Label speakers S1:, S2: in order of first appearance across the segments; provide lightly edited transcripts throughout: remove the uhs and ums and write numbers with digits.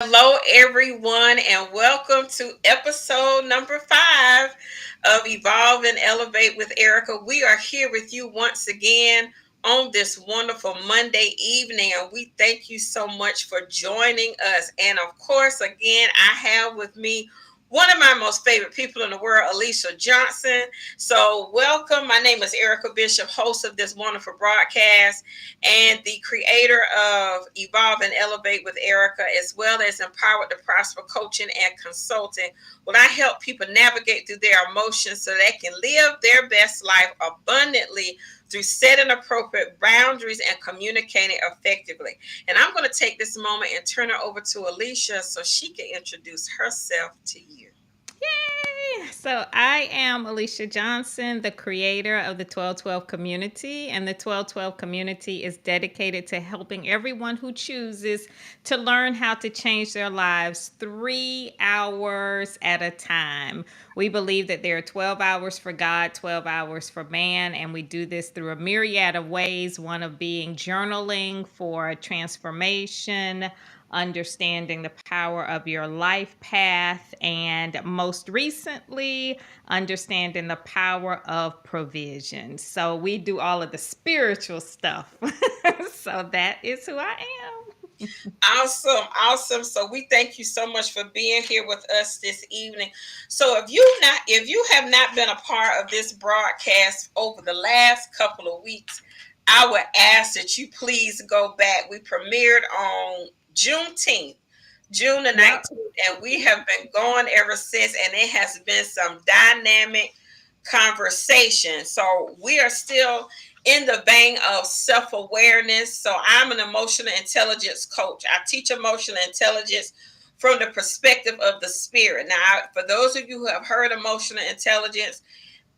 S1: Hello, everyone, and welcome to episode number 5 of Evolve and Elevate with Erica. We are here with you once again on this wonderful Monday evening, and we thank you so much for joining us. And of course, again, I have with me one of my most favorite people in the world, Alicia Johnson. So, welcome. My name is Erica Bishop, host of this wonderful broadcast and the creator of Evolve and Elevate with Erica, as well as Empowered to Prosper Coaching and Consulting. When I help people navigate through their emotions so they can live their best life abundantly through setting appropriate boundaries and communicating effectively. And I'm going to take this moment and turn it over to Alicia so she can introduce herself to you.
S2: Yay! So I am Alicia Johnson, the creator of the 1212 community, and the 1212 community is dedicated to helping everyone who chooses to learn how to change their lives 3 hours at a time. We believe that there are 12 hours for God, 12 hours for man, and we do this through a myriad of ways, one of being journaling for transformation, understanding the power of your life path, and most recently, understanding the power of provision. So we do all of the spiritual stuff. So that is who I am.
S1: Awesome, awesome. So we thank you so much for being here with us this evening. So if you have not been a part of this broadcast over the last couple of weeks, I would ask that you please go back. We premiered on Juneteenth, June the
S2: Yep.
S1: 19th, and we have been going ever since, and it has been some dynamic conversation. So we are still in the vein of self-awareness. So I'm an emotional intelligence coach. I teach emotional intelligence from the perspective of the spirit. Now, for those of you who have heard emotional intelligence,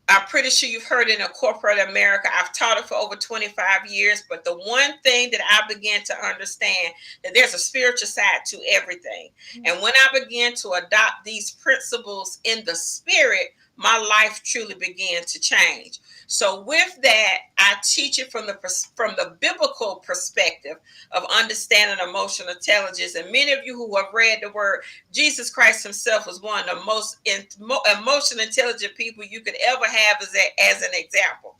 S1: I'm pretty sure you've heard it in corporate America. I've taught it for over 25 years, but the one thing that I began to understand that there's a spiritual side to everything. And when I began to adopt these principles in the spirit, my life truly began to change. So with that, I teach it from the biblical perspective of understanding emotional intelligence. And many of you who have read the word, Jesus Christ himself was one of the most emotional intelligent people you could ever have as an example.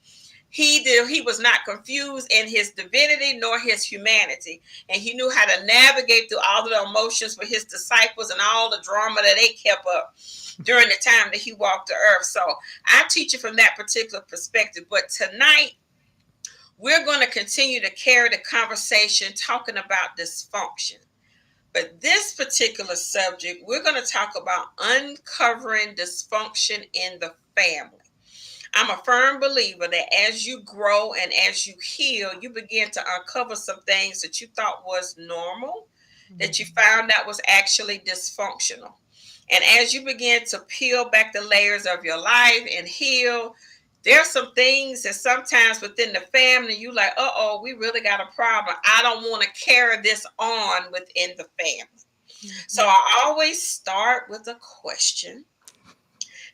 S1: He was not confused in his divinity nor his humanity, and he knew how to navigate through all of the emotions for his disciples and all the drama that they kept up during the time that he walked the earth. So I teach it from that particular perspective. But tonight we're going to continue to carry the conversation talking about dysfunction. But this particular subject, we're going to talk about uncovering dysfunction in the family. I'm a firm believer that as you grow and as you heal, you begin to uncover some things that you thought was normal, that you found out was actually dysfunctional. And as you begin to peel back the layers of your life and heal, there's some things that sometimes within the family, you like, uh-oh, we really got a problem. I don't want to carry this on within the family. So I always start with a question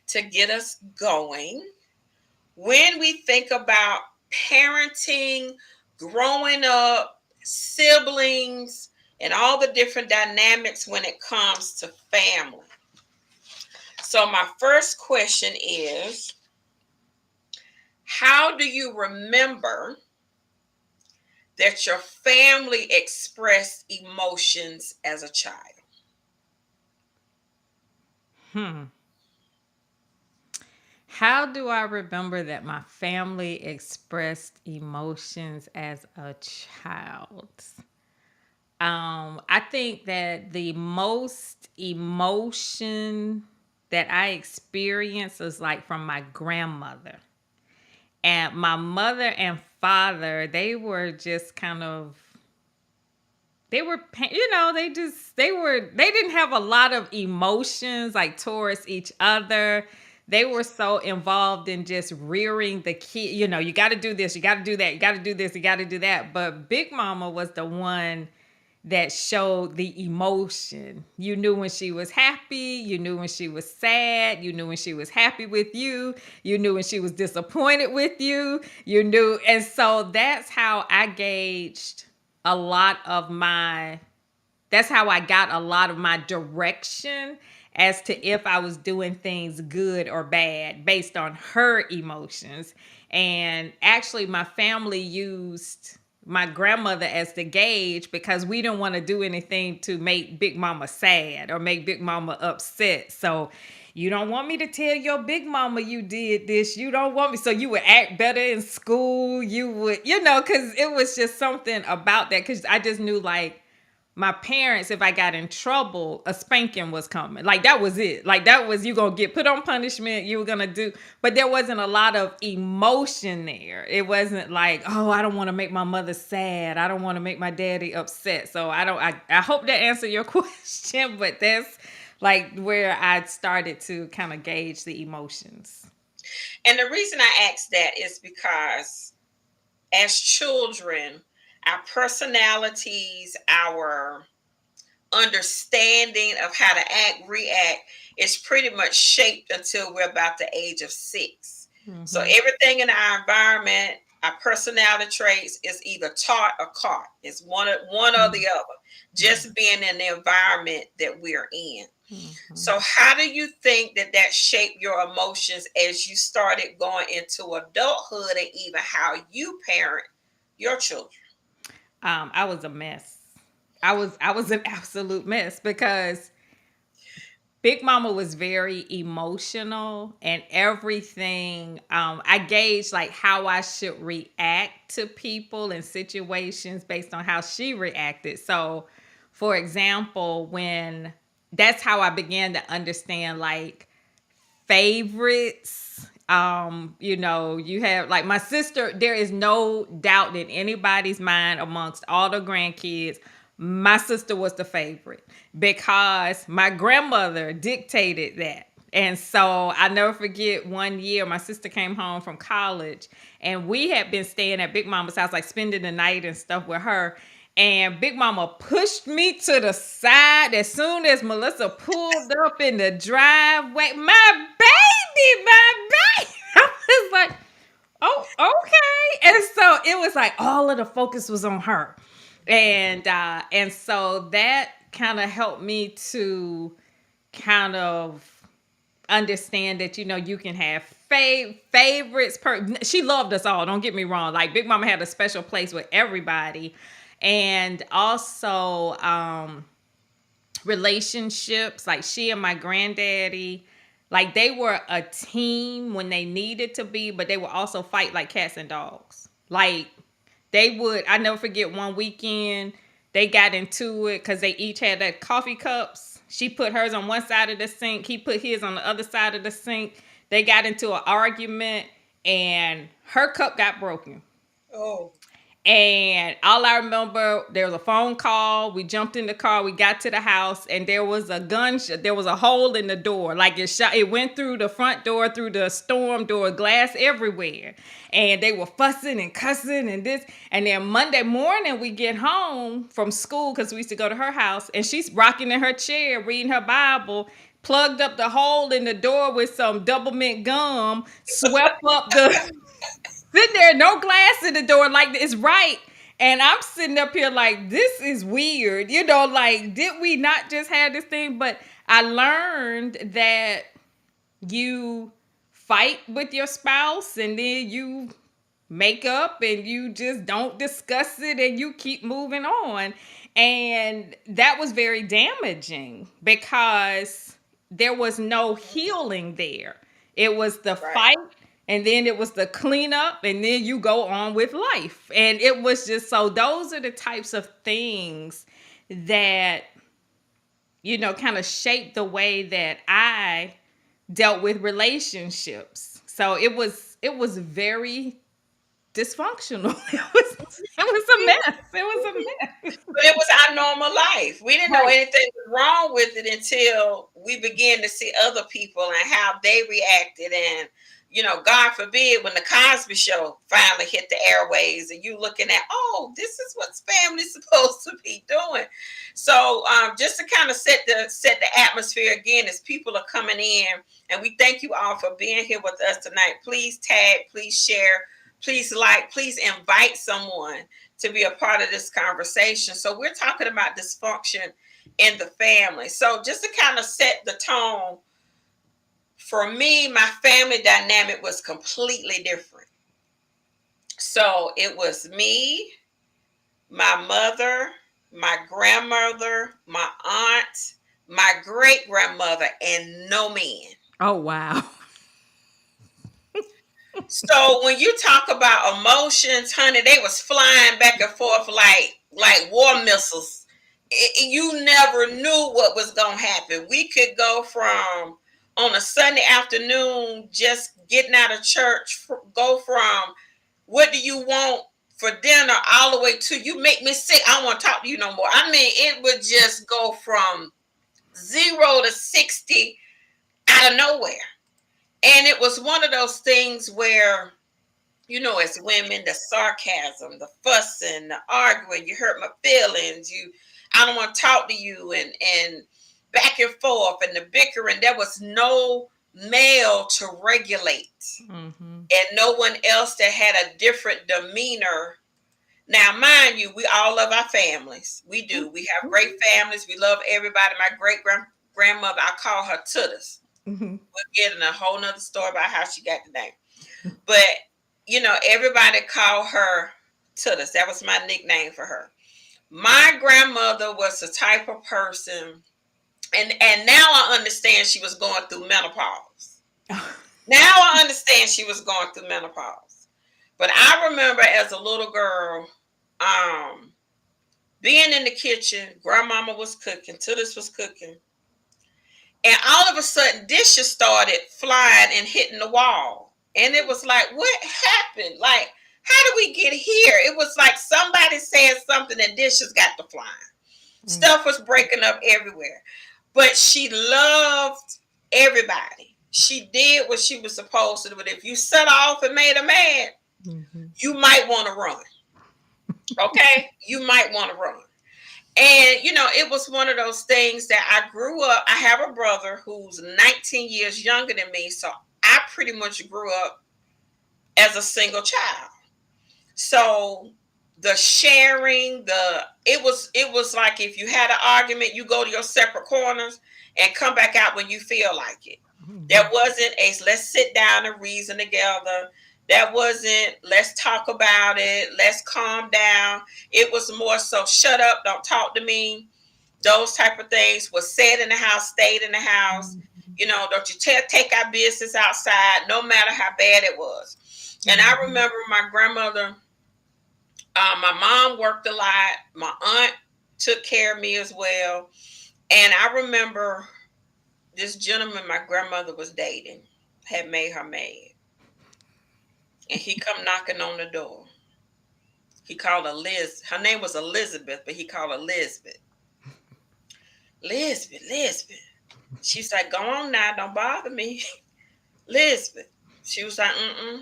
S1: to get us going. When we think about parenting, growing up, siblings, and all the different dynamics when it comes to family. So my first question is, how do you remember that your family expressed emotions as a child?
S2: Hmm. How do I remember that my family expressed emotions as a child? I think that the most emotion that I experienced was like from my grandmother. And my mother and father, they were just kind of, they were, they didn't have a lot of emotions like towards each other. They were so involved in just rearing the kid. You got to do this, you got to do that, you got to do this, you got to do that. But Big Mama was the one that showed the emotion. You knew when she was happy, you knew when she was sad, you knew when she was happy with you knew when she was disappointed with you knew. And so that's how I gauged a lot of my that's how I got a lot of my direction as to if I was doing things good or bad based on her emotions. And actually, my family used my grandmother as the gauge because we didn't want to do anything to make Big Mama sad or make Big Mama upset. So, you don't want me to tell your big mama you did this. You don't want me. So you would act better in school. You would, because it was just something about that. Because I just knew, like, my parents, if I got in trouble, a spanking was coming. Like, that was it. Like, that was, you gonna get put on punishment, you were gonna do, but there wasn't a lot of emotion there. It wasn't like, oh, I don't want to make my mother sad, I don't want to make my daddy upset. So I hope that answered your question, but that's like where I started to kind of gauge the emotions.
S1: And the reason I ask that is because as children, our personalities, our understanding of how to act, react is pretty much shaped until we're about the age of 6. So
S2: Mm-hmm.
S1: everything in our environment, our personality traits is either taught or caught. It's one or the other. Just being in the environment that we're in.
S2: Mm-hmm.
S1: So how do you think that shaped your emotions as you started going into adulthood and even how you parent your children?
S2: I was a mess. I was an absolute mess because Big Mama was very emotional and everything. I gauged like how I should react to people and situations based on how she reacted. So, for example, when that's how I began to understand like favorites. You have like my sister, there is no doubt in anybody's mind amongst all the grandkids, my sister was the favorite because my grandmother dictated that. And so I never forget one year my sister came home from college and we had been staying at Big Mama's house, like spending the night and stuff with her. And Big Mama pushed me to the side as soon as Melissa pulled up in the driveway. My baby, my baby. I was like, oh, okay. And so it was like all of the focus was on her. And so that kind of helped me to kind of understand that you can have favorites. She loved us all, don't get me wrong, like Big Mama had a special place with everybody. And also relationships, like she and my granddaddy, like they were a team when they needed to be, but they would also fight like cats and dogs. Like they would, I never forget one weekend they got into it because they each had that coffee cups. She put hers on one side of the sink, he put his on the other side of the sink. They got into an argument and her cup got broken.
S1: Oh,
S2: And all I remember, there was a phone call. We jumped in the car. We got to the house, and there was a there was a hole in the door. Like it shot. It went through the front door, through the storm door, glass everywhere. And they were fussing and cussing and this. And then Monday morning, we get home from school because we used to go to her house, and she's rocking in her chair, reading her Bible. Plugged up the hole in the door with some double mint gum. Swept up the sitting there, no glass in the door, like it's right. And I'm sitting up here like, this is weird. Like, did we not just have this thing? But I learned that you fight with your spouse and then you make up and you just don't discuss it and you keep moving on. And that was very damaging because there was no healing there. It was the
S1: right.
S2: fight and then it was the cleanup and then you go on with life. And it was just so those are the types of things that kind of shaped the way that I dealt with relationships. So it was very dysfunctional. It was a mess. It was a mess.
S1: But it was our normal life. We didn't know
S2: Right.
S1: anything was wrong with it until we began to see other people and how they reacted. And, God forbid when the Cosby Show finally hit the airways and you looking at, oh, this is what family's supposed to be doing. So just to kind of set the atmosphere again as people are coming in, and we thank you all for being here with us tonight. Please tag, please share. please invite someone to be a part of this conversation. So we're talking about dysfunction in the family. So just to kind of set the tone, for me, my family dynamic was completely different. So it was me, my mother, my grandmother, my aunt, my great grandmother, and no men.
S2: Oh, wow.
S1: So when you talk about emotions, honey, they was flying back and forth like war missiles. You never knew what was gonna happen. We could go from on a Sunday afternoon, just getting out of church, go from what do you want for dinner all the way to you make me sick. I don't want to talk to you no more. I mean, it would just go from 0 to 60 out of nowhere. And it was one of those things where, as women, the sarcasm, the fussing, the arguing, you hurt my feelings, I don't want to talk to you, and back and forth and the bickering. There was no male to regulate,
S2: Mm-hmm.
S1: and no one else that had a different demeanor. Now, mind you, we all love our families. We do. We have great families. We love everybody. My great grandmother, I call her Tutters.
S2: Mm-hmm.
S1: We'll get in a whole nother story about how she got the name. But everybody called her Tutters. That was my nickname for her. My grandmother was the type of person, and now I understand she was going through menopause. Now I understand she was going through menopause. But I remember as a little girl, being in the kitchen, grandmama was cooking, Tutters was cooking, and all of a sudden dishes started flying and hitting the wall. And it was like, what happened? Like, how did we get here? It was like somebody said something and dishes got to flying. Stuff was breaking up everywhere. But she loved everybody. She did what she was supposed to do. But if you set off and made a mad, you might want to run. Okay? You might want to run. And, it was one of those things that I grew up. I have a brother who's 19 years younger than me. So I pretty much grew up as a single child. So the sharing, it was like if you had an argument, you go to your separate corners and come back out when you feel like it. There wasn't a let's sit down and reason together. That wasn't let's talk about it, let's calm down. It was more so shut up, don't talk to me. Those type of things was said in the house, stayed in the house. Don't you take our business outside, no matter how bad it was. And I remember my grandmother, my mom worked a lot. My aunt took care of me as well. And I remember this gentleman my grandmother was dating had made her mad. And he come knocking on the door. He called her Liz. Her name was Elizabeth, but he called her Lisbeth. Lisbeth. She's like, go on now, don't bother me. Lisbeth. She was like, I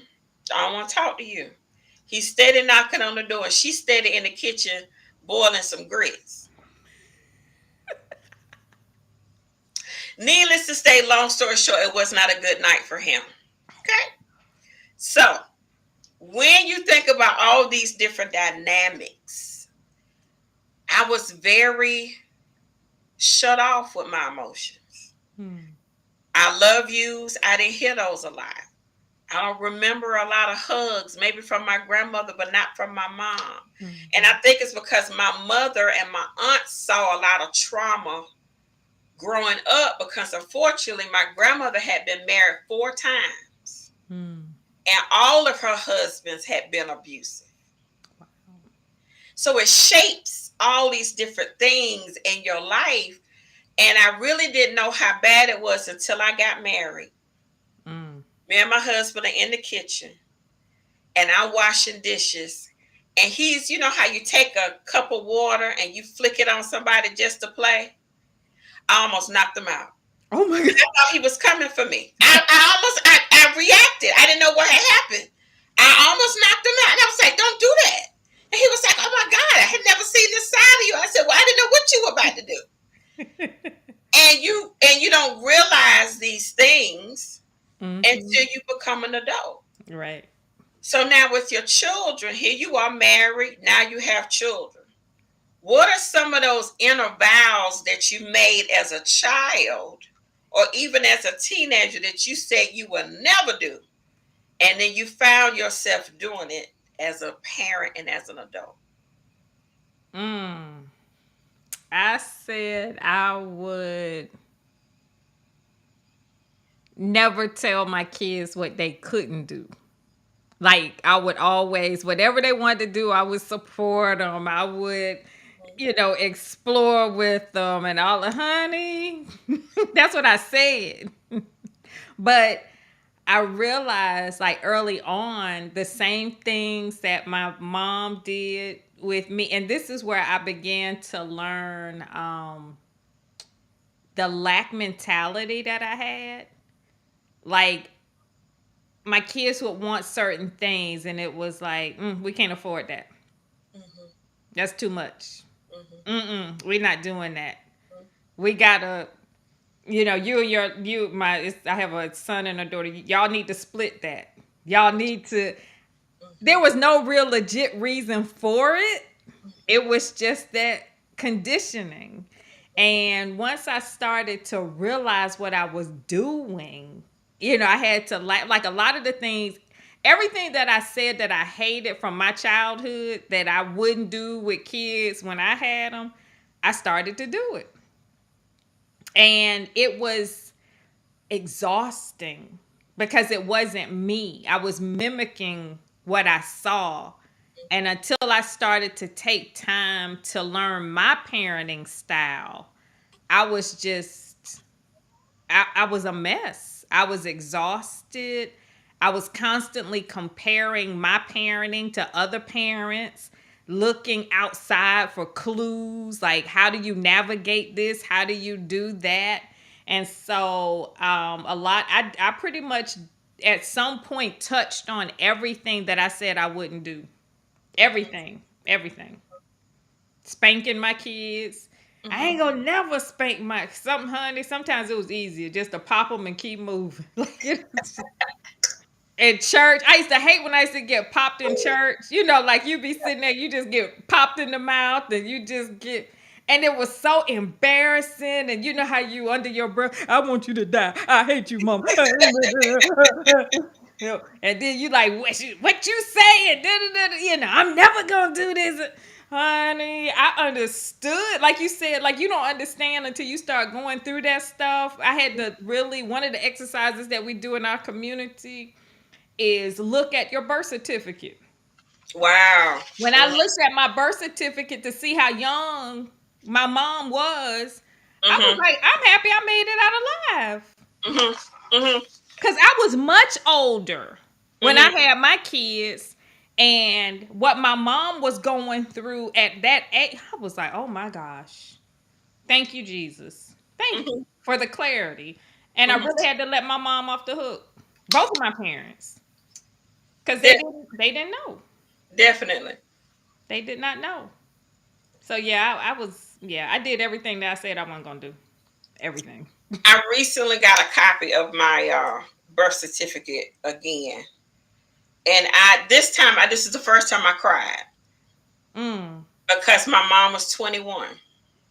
S1: don't want to talk to you. He steady knocking on the door. She steady in the kitchen boiling some grits. Needless to say, long story short, it was not a good night for him. Okay? So, when you think about all these different dynamics, I was very shut off with my emotions. I love yous. I didn't hear those a lot. I don't remember a lot of hugs, maybe from my grandmother, but not from my mom. And I think it's because my mother and my aunt saw a lot of trauma growing up, because unfortunately my grandmother had been married 4 times. And all of her husbands had been abusive. Wow. So it shapes all these different things in your life. And I really didn't know how bad it was until I got married. Me and my husband are in the kitchen, and I'm washing dishes. And he's, how you take a cup of water and you flick it on somebody just to play? I almost knocked him out.
S2: Oh my God.
S1: I thought he was coming for me. I reacted. I didn't know what had happened. I almost knocked him out. And I was like, don't do that. And he was like, oh my God, I had never seen this side of you. I said, well, I didn't know what you were about to do. and you don't realize these things until you become an adult.
S2: Right.
S1: So now with your children, here you are married, now you have children. What are some of those inner vows that you made as a child or even as a teenager that you said you will never do? And then you found yourself doing it as a parent and as an adult.
S2: Mm. I said I would never tell my kids what they couldn't do. Like I would always, whatever they wanted to do, I would support them. I would, explore with them and all. Honey, that's what I said. But I realized like early on the same things that my mom did with me, and this is where I began to learn the lack mentality that I had. Like my kids would want certain things, and it was like, we can't afford that.
S1: Mm-hmm.
S2: That's too much.
S1: Mm-hmm.
S2: We're not doing that. We gotta, you and I have a son and a daughter. Y'all need to split that. Y'all need to. There was no real legit reason for it. It was just that conditioning. And once I started to realize what I was doing, I had to like a lot of the things, everything that I said that I hated from my childhood that I wouldn't do with kids when I had them, I started to do it. And it was exhausting because it wasn't me. I was mimicking what I saw. And until I started to take time to learn my parenting style, I was just, I was a mess. I was exhausted. I was constantly comparing my parenting to other parents, looking outside for clues like, how do you navigate this? How do you do that? And so, I pretty much at some point touched on everything that I said I wouldn't do. Everything, everything. Spanking my kids. I
S1: Mm-hmm.
S2: ain't gonna never spank my something, honey. Sometimes it was easier just to pop them and keep moving. In church, I used to hate when I used to get popped in church. Like you be sitting there, you just get popped in the mouth, and you just get. And it was so embarrassing. And you know how you under your breath, I want you to die. I hate you, mama. And then you like, what you saying? I'm never gonna do this. Honey, I understood. Like you said, like you don't understand until you start going through that stuff. I had to really, one of the exercises that we do in our community is look at your birth certificate.
S1: Wow.
S2: When I looked at my birth certificate to see how young my mom was, I was
S1: Mm-hmm.
S2: like, I'm happy I made it out alive.
S1: Mm-hmm. Mm-hmm.
S2: Because I was much older when I
S1: Mm-hmm.
S2: had my kids. And what my mom was going through at that age, I was like, oh my gosh. Thank you, Jesus. Thank you
S1: Mm-hmm.
S2: for the clarity. And I
S1: Mm-hmm.
S2: really had to let my mom off the hook. Both of my parents. Because
S1: De-
S2: they didn't know.
S1: definitely.
S2: They did not know. So yeah, I did everything that I said I wasn't gonna do. Everything.
S1: I recently got a copy of my birth certificate again, and this is the first time I cried
S2: Mm.
S1: because my mom was 21.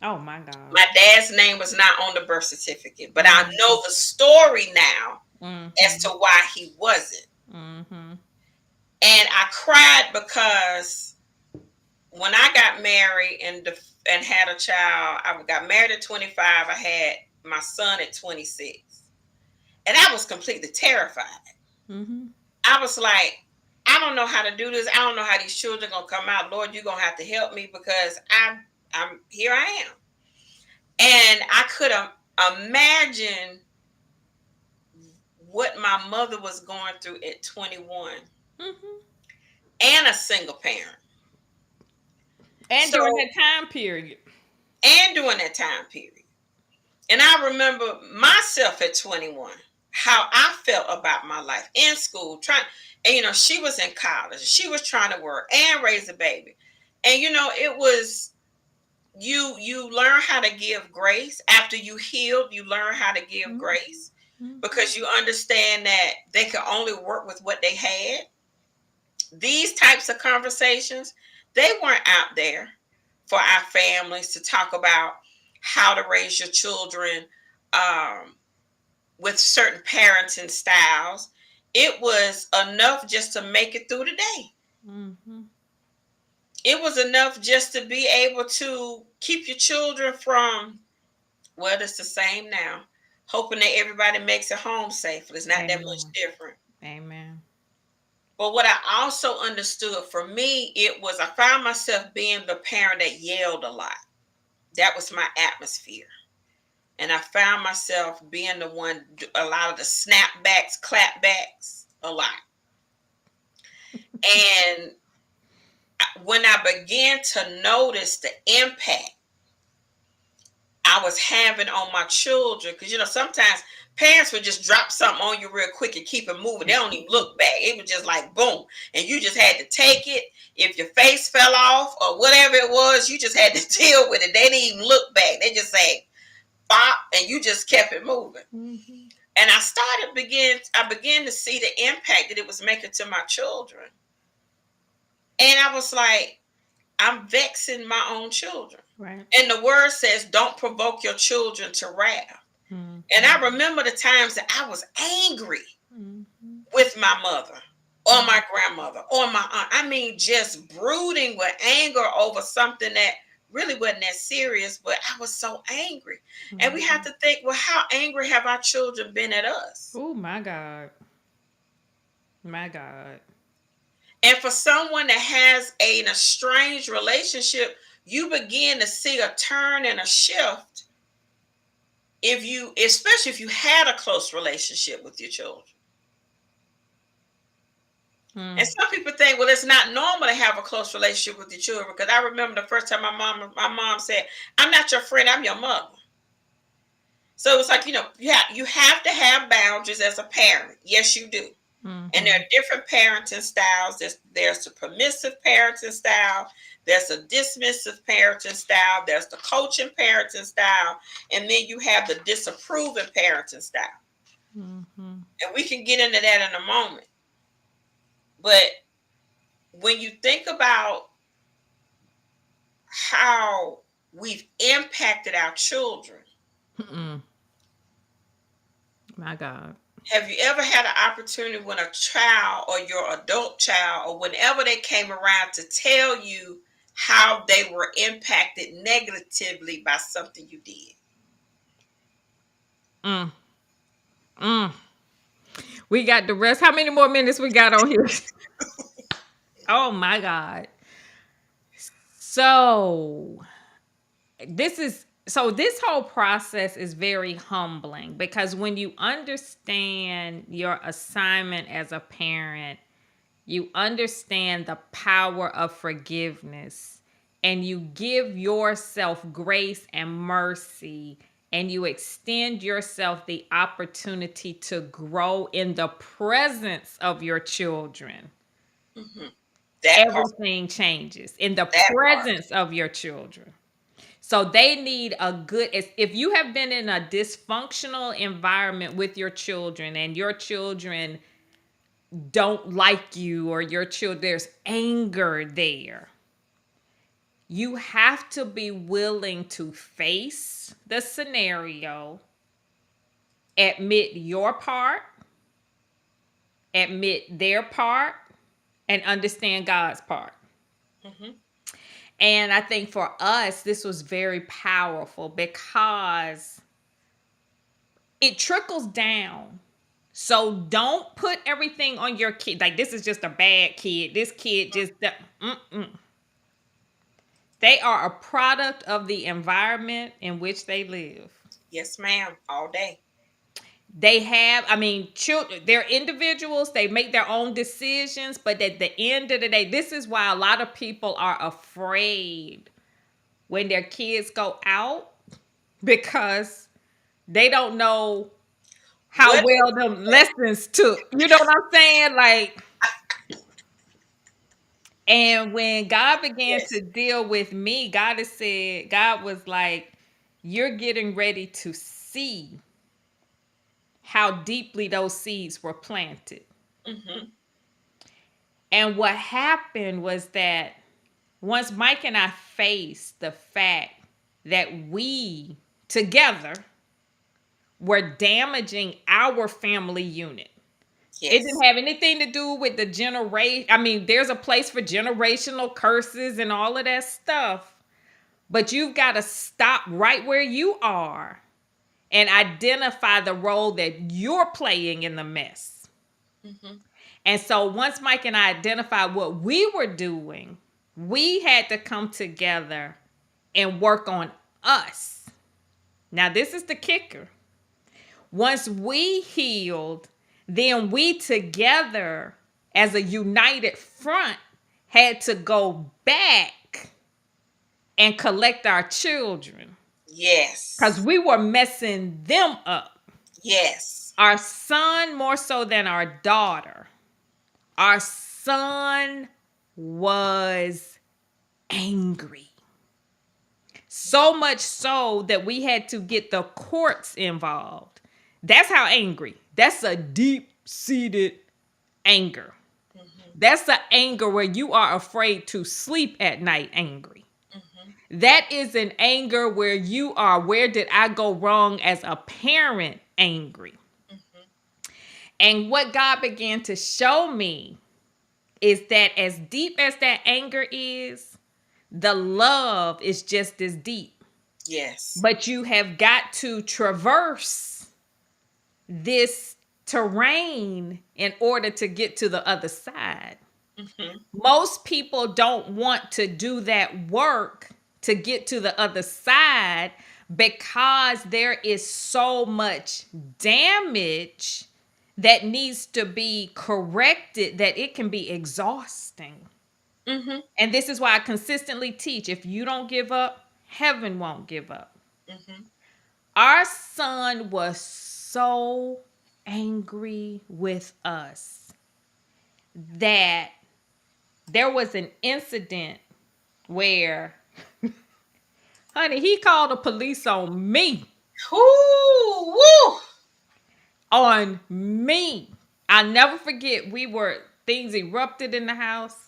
S2: Oh my God.
S1: My dad's name was not on the birth certificate, but I
S2: Mm-hmm.
S1: know the story now as to
S2: Mm-hmm.
S1: why he wasn't.
S2: Mm-hmm.
S1: And I cried because when I got married and had a child, I got married at 25. I had my son at 26, and I was completely terrified.
S2: Mm-hmm.
S1: I was like, I don't know how to do this. I don't know how these children gonna come out. Lord, you're gonna have to help me because I'm here. I am, and I could imagine what my mother was going through at 21
S2: Mm-hmm.
S1: and a single parent.
S2: And
S1: So,
S2: during that time period.
S1: and during that time period. And I remember myself at 21, how I felt about my life in school, trying, and she was in college, she was trying to work and raise a baby. And it was you learn how to give grace after you healed, you learn how to give grace
S2: Mm-hmm.
S1: because you understand that they could only work with what they had. these types of conversations, they weren't out there for our families to talk about how to raise your children um, with certain parenting styles. It was enough just to make it through the day.
S2: Mm-hmm.
S1: It was enough just to be able to keep your children from, well, it's the same now, hoping that everybody makes it home safely. It's not that much
S2: Amen.
S1: different.
S2: Amen.
S1: But what I also understood, for me, it was I found myself being the parent that yelled a lot. That was my atmosphere. And I found myself being the one, a lot of the snapbacks, clapbacks, a lot. And when I began to notice the impact I was having on my children, because sometimes parents would just drop something on you real quick and keep it moving. They don't even look back. It was just like boom, and you just had to take it. If your face fell off or whatever it was, you just had to deal with it. They didn't even look back. They just say bop, and you just kept it moving.
S2: Mm-hmm.
S1: And I began to see the impact that it was making to my children, and I was like, I'm vexing my own children.
S2: Right.
S1: And the word says, don't provoke your children to wrath. And
S2: Mm-hmm.
S1: I remember the times that I was angry
S2: Mm-hmm.
S1: with my mother or my grandmother or my aunt. I mean, just brooding with anger over something that really wasn't that serious, but I was so angry. And we have
S2: Mm-hmm.
S1: to think, well, how angry have our children been at us?
S2: Oh my God. My God.
S1: And for someone that has an estranged relationship, you begin to see a turn and a shift if you, especially if you had a close relationship with your children. And
S2: Mm.
S1: some people think, well, it's not normal to have a close relationship with your children. Because I remember the first time my mom said, "I'm not your friend, I'm your mother." So it's like, you have to have boundaries as a parent. Yes, you do. And there
S2: Mm-hmm.
S1: are different parenting styles. There's the permissive parenting style. There's a dismissive parenting style. There's the coaching parenting style, and then you have the disapproving parenting style.
S2: Mm-hmm.
S1: And we can get into that in a moment. But when you think about how we've impacted our children.
S2: Mm-mm. My God.
S1: Have you ever had an opportunity when a child or your adult child or whenever they came around to tell you how they were impacted negatively by something you did?
S2: Mm. Mm. We got the rest. How many more minutes we got on here? Oh my God. So this whole process is very humbling because when you understand your assignment as a parent, you understand the power of forgiveness and you give yourself grace and mercy and you extend yourself the opportunity to grow in the presence of your children.
S1: Hmm. That part.
S2: Everything changes in the
S1: That part.
S2: presence of your children. So they need a good, if you have been in a dysfunctional environment with your children and your children don't like you or your children, there's anger there. You have to be willing to face the scenario, admit your part, admit their part, and understand God's part.
S1: Hmm.
S2: And I think for us, this was very powerful because it trickles down. So don't put everything on your kid. Like this is just a bad kid. This kid just mm-mm. They are a product of the environment in which they live.
S1: Yes, ma'am. All day.
S2: They have, I mean, children, they're individuals, they make their own decisions, but at the end of the day, this is why a lot of people are afraid when their kids go out because they don't know how
S1: What?
S2: well the lessons took. You know what I'm saying? Like, and when God began to
S1: Yes.
S2: deal with me, God was like, you're getting ready to see how deeply those seeds were planted.
S1: Hmm.
S2: And what happened was that once Mike and I faced the fact that we together were damaging our family unit. It didn't
S1: Yes.
S2: have anything to do with the generation. I mean, there's a place for generational curses and all of that stuff. But you've got to stop right where you are and identify the role that you're playing in the mess.
S1: Mm-hmm.
S2: And so once Mike and I identified what we were doing, we had to come together and work on us. Now, this is the kicker. Once we healed, then we together as a united front had to go back and collect our children because
S1: Yes.
S2: we were messing them up.
S1: Yes.
S2: Our son more so than our daughter. Our son was angry. So much so that we had to get the courts involved. That's how angry. That's a deep-seated anger.
S1: Mm-hmm.
S2: That's the anger where you are afraid to sleep at night angry.
S1: Mm-hmm.
S2: That is an anger where you are, where did I go wrong as a parent angry?
S1: Mm-hmm.
S2: And what God began to show me is that as deep as that anger is, the love is just as deep.
S1: Yes.
S2: But you have got to traverse this terrain in order to get to the other side.
S1: Mm-hmm.
S2: Most people don't want to do that work to get to the other side because there is so much damage that needs to be corrected that it can be exhausting.
S1: Mm-hmm.
S2: And this is why I consistently teach, if you don't give up, heaven won't give up.
S1: Mm-hmm.
S2: Our son was so angry with us that there was an incident where, honey, he called the police on me.
S1: Woo! Woo!
S2: On me. I'll never forget, things erupted in the house.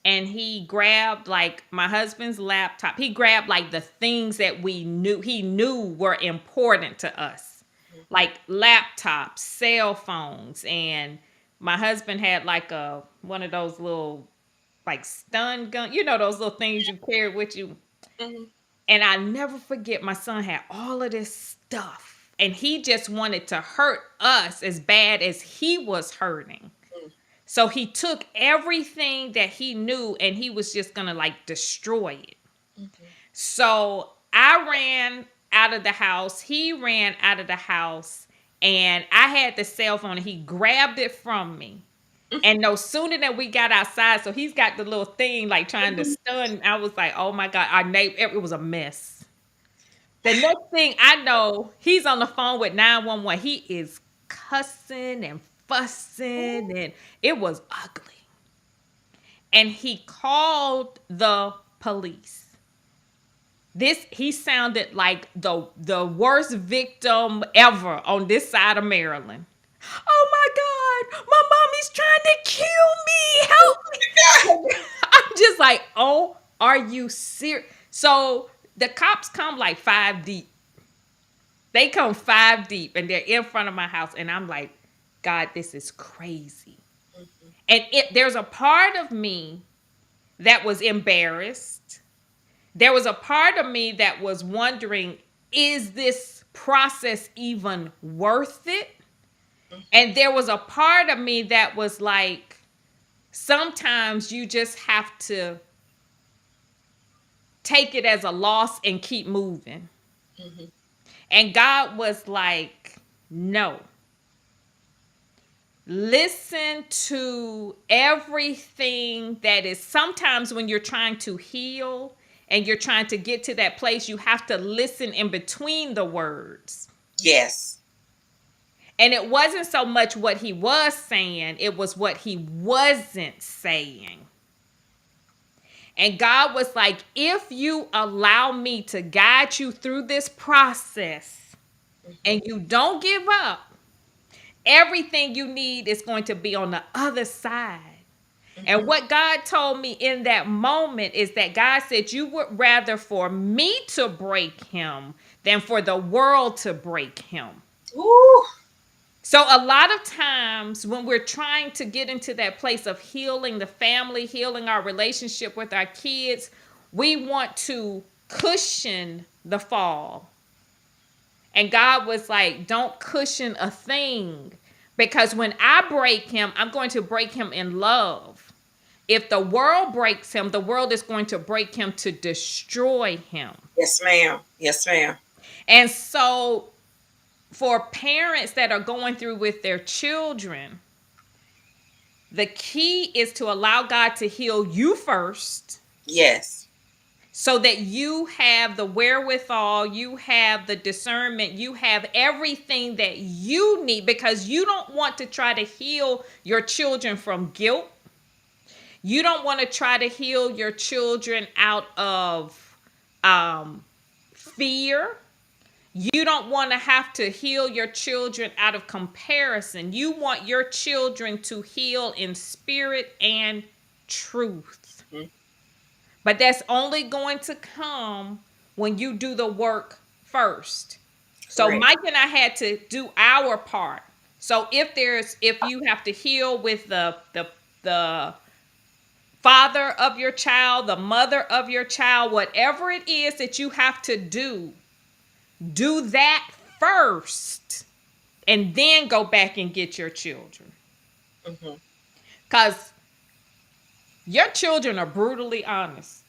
S2: And he grabbed like my husband's laptop. He grabbed like the things that he knew were important to us. Like laptops, cell phones, and my husband had like one of those little like stun gun, those little things you carry with you.
S1: Mm-hmm.
S2: And I never forget my son had all of this stuff and he just wanted to hurt us as bad as he was hurting. So he took everything that he knew and he was just going to like destroy it.
S1: Mm-hmm.
S2: So I ran out of the house. He ran out of the house and I had the cell phone and he grabbed it from me. And no sooner than we got outside, so he's got the little thing like trying to stun. I was like, oh my God, our neighbor, it was a mess. The next thing I know, he's on the phone with 911. He is cussing and fussing, and it was ugly. And he called the police. He sounded like the worst victim ever on this side of Maryland. Oh my God, my mommy's trying to kill me. Help me. I'm just like, oh, are you serious? So the cops come like 5 deep. They come 5 deep and they're in front of my house. And I'm like, God, this is crazy.
S1: Mm-hmm.
S2: And there's a part of me that was embarrassed. There was a part of me that was wondering, is this process even worth it? And there was a part of me that was like, sometimes you just have to take it as a loss and keep moving.
S1: Mm-hmm.
S2: And God was like, no. Listen to everything that is, sometimes when you're trying to heal and you're trying to get to that place, you have to listen in between the words.
S1: Yes.
S2: And it wasn't so much what he was saying, it was what he wasn't saying. And God was like, if you allow me to guide you through this process and you don't give up, everything you need is going to be on the other side. And what God told me in that moment is that God said, you would rather for me to break him than for the world to break him.
S1: Ooh.
S2: So a lot of times when we're trying to get into that place of healing the family, healing our relationship with our kids, we want to cushion the fall. And God was like, don't cushion a thing. Because when I break him, I'm going to break him in love. If the world breaks him, the world is going to break him to destroy him.
S1: Yes, ma'am. Yes, ma'am.
S2: And so for parents that are going through with their children, the key is to allow God to heal you first
S1: Yes.
S2: so that you have the wherewithal, you have the discernment, you have everything that you need, because you don't want to try to heal your children from guilt. You don't want to try to heal your children out of fear. You don't want to have to heal your children out of comparison. You want your children to heal in spirit and truth.
S1: Mm-hmm.
S2: But that's only going to come when you do the work first. So
S1: Correct.
S2: Mike and I had to do our part. So if you have to heal with the father of your child, the mother of your child, whatever it is that you have to do that first and then go back and get your children.
S1: Mm-hmm.
S2: Because your children are brutally honest.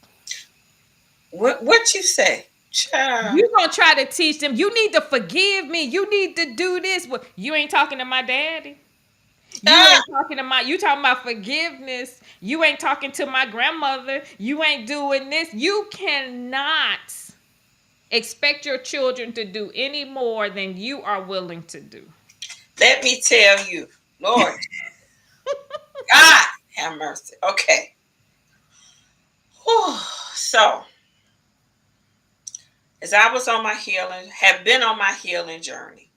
S1: What you say, child?
S2: You're going to try to teach them, you need to forgive me. You need to do this. Well, you ain't talking to my daddy. You
S1: Ah,
S2: ain't talking to you talking about forgiveness. You ain't talking to my grandmother. You ain't doing this. You cannot expect your children to do any more than you are willing to do.
S1: let me tell you, Lord, God have mercy. Okay. Whew. So, as I was on my healing, have been on my healing journey,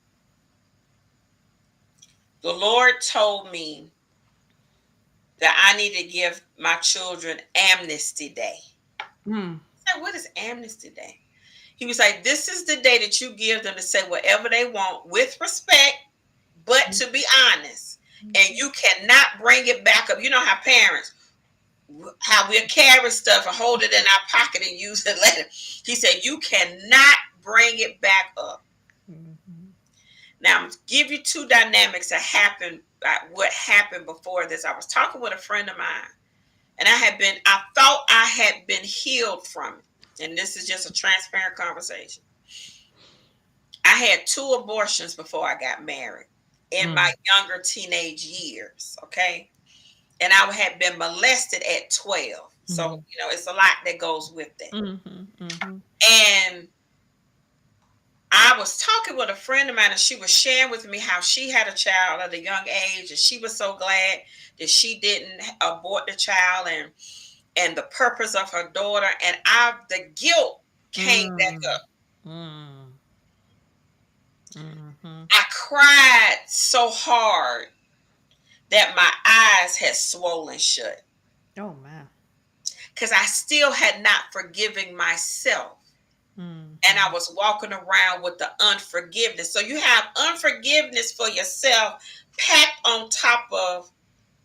S1: the Lord told me that I need to give my children amnesty day.
S2: Mm.
S1: I said, what is amnesty day? He was like, this is the day that you give them to say whatever they want with respect, but to be honest. And you cannot bring it back up. You know how parents, how we'll carry stuff and hold it in our pocket and use it later. He said, you cannot bring it back up.
S2: Mm-hmm.
S1: Now, I'm give you two dynamics that happened, what happened before this. I was talking with a friend of mine, and I thought I had been healed from it. And this is just a transparent conversation. I had two abortions before I got married in my younger teenage years, okay? And I had been molested at 12. So, it's a lot that goes with that.
S2: Mm-hmm. Mm-hmm.
S1: And I was talking with a friend of mine, and she was sharing with me how she had a child at a young age, and she was so glad that she didn't abort the child and the purpose of her daughter. And the guilt came back up.
S2: Mm-hmm. Mm-hmm.
S1: I cried so hard that my eyes had swollen shut
S2: Oh man.
S1: because I still had not forgiven myself.
S2: Mm-hmm.
S1: And I was walking around with the unforgiveness. So you have unforgiveness for yourself packed on top of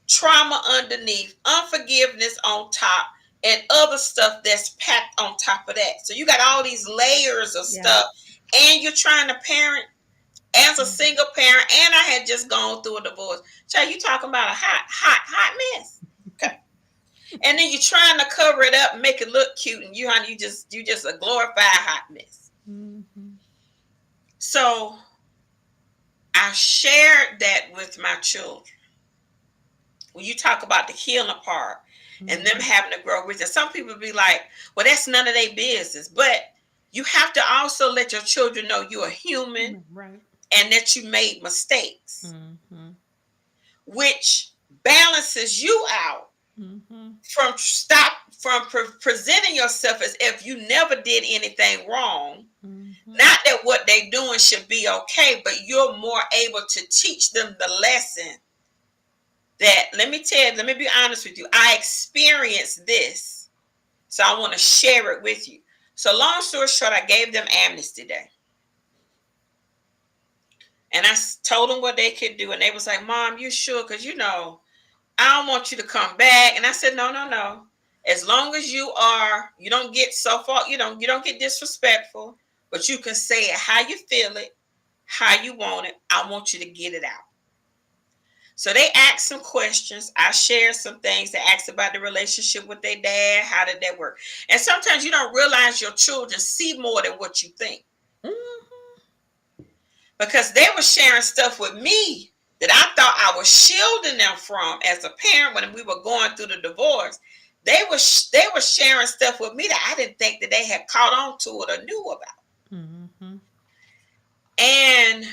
S1: trauma underneath, unforgiveness on top, and other stuff that's packed on top of that. So you got all these layers of stuff, and you're trying to parent as a single parent, and I had just gone through a divorce. Child, you talking about a hot mess. Okay. And then you're trying to cover it up and make it look cute, and you just a glorified hot mess.
S2: Mm-hmm.
S1: So I shared that with my children. When you talk about the healing part and them having to grow with it, some people be like, well, that's none of their business. But you have to also let your children know you're a human,
S2: Right.
S1: and that you made mistakes,
S2: Mm-hmm.
S1: which balances you out
S2: Mm-hmm.
S1: from presenting yourself as if you never did anything wrong.
S2: Mm-hmm.
S1: Not that what they're doing should be okay, but you're more able to teach them the lesson that, let me be honest with you. I experienced this, so I want to share it with you. So long story short, I gave them amnesty day. And I told them what they could do. And they was like, Mom, you sure? Because, I don't want you to come back. And I said, no, no, no. As long as you don't get so far, you don't get disrespectful, but you can say it how you feel it, how you want it. I want you to get it out. So they asked some questions. I shared some things. They asked about the relationship with their dad. How did that work? And sometimes you don't realize your children see more than what you think.
S2: Mm-hmm.
S1: Because they were sharing stuff with me that I thought I was shielding them from as a parent when we were going through the divorce. They were sharing stuff with me that I didn't think that they had caught on to it or knew about.
S2: Mm-hmm.
S1: And